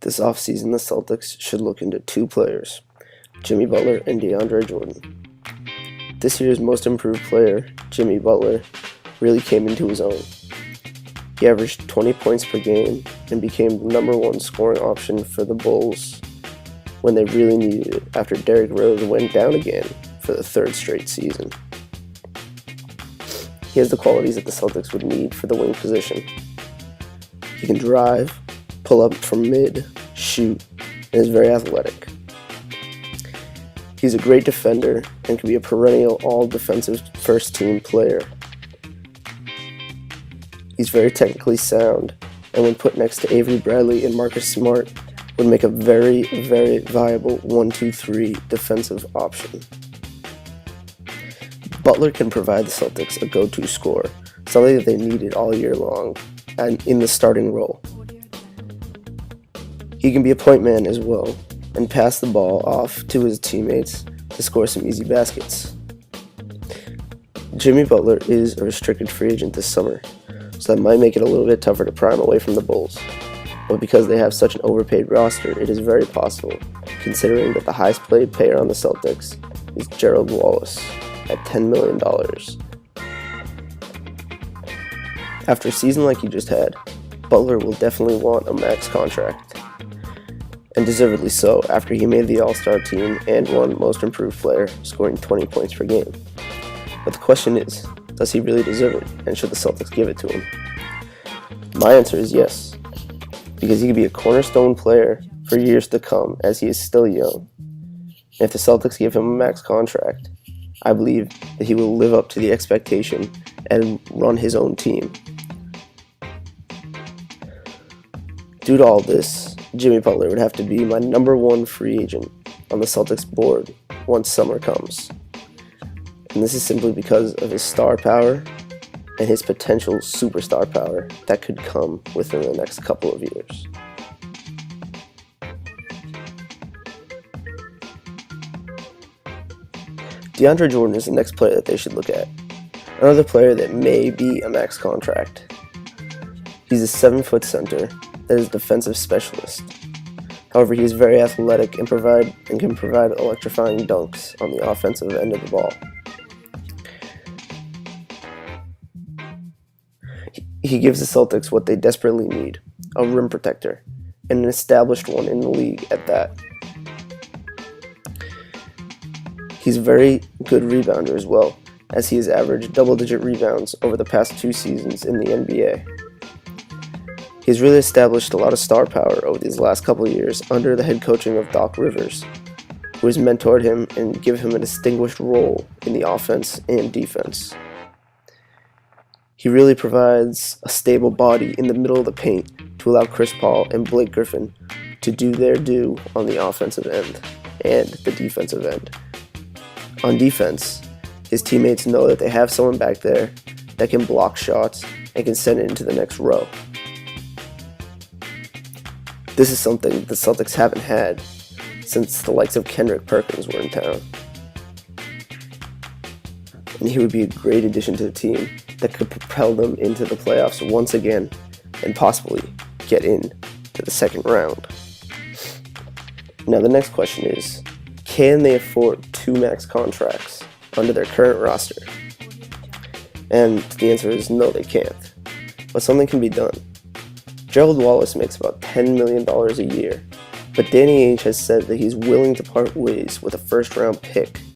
This offseason, the Celtics should look into two players, Jimmy Butler and DeAndre Jordan. This year's most improved player, Jimmy Butler, really came into his own. He averaged 20 points per game and became the number one scoring option for the Bulls when they really needed it after Derrick Rose went down again for the third straight season. He has the qualities that the Celtics would need for the wing position. He can drive, pull up from mid, shoot, and is very athletic. He's a great defender and can be a perennial all-defensive first-team player. He's very technically sound, and when put next to Avery Bradley and Marcus Smart, would make a very, very viable 1-2-3 defensive option. Butler can provide the Celtics a go-to scorer, something that they needed all year long, and in the starting role. He can be a point man as well, and pass the ball off to his teammates to score some easy baskets. Jimmy Butler is a restricted free agent this summer, so that might make it a little bit tougher to pry him away from the Bulls. But because they have such an overpaid roster, it is very possible, considering that the highest paid player on the Celtics is Gerald Wallace at $10 million. After a season like he just had, Butler will definitely want a max contract, and deservedly so after he made the All-Star team and won Most Improved Player, scoring 20 points per game. But the question is, does he really deserve it, and should the Celtics give it to him? My answer is yes, because he could be a cornerstone player for years to come as he is still young. And if the Celtics give him a max contract, I believe that he will live up to the expectation and run his own team. Due to all this, Jimmy Butler would have to be my number one free agent on the Celtics board once summer comes. And this is simply because of his star power and his potential superstar power that could come within the next couple of years. DeAndre Jordan is the next player that they should look at. Another player that may be a max contract. He's a 7-foot center that is a defensive specialist. However, he is very athletic and can provide electrifying dunks on the offensive end of the ball. He gives the Celtics what they desperately need, a rim protector, and an established one in the league at that. He's a very good rebounder as well, as he has averaged double-digit rebounds over the past 2 seasons in the NBA. He's really established a lot of star power over these last couple of years under the head coaching of Doc Rivers, who has mentored him and given him a distinguished role in the offense and defense. He really provides a stable body in the middle of the paint to allow Chris Paul and Blake Griffin to do their due on the offensive end and the defensive end. On defense, his teammates know that they have someone back there that can block shots and can send it into the next row. This is something the Celtics haven't had since the likes of Kendrick Perkins were in town. And he would be a great addition to the team that could propel them into the playoffs once again and possibly get in to the second round. Now the next question is, can they afford 2 max contracts under their current roster? And the answer is no, they can't. But something can be done. Gerald Wallace makes about $10 million a year, but Danny Ainge has said that he's willing to part ways with a first-round pick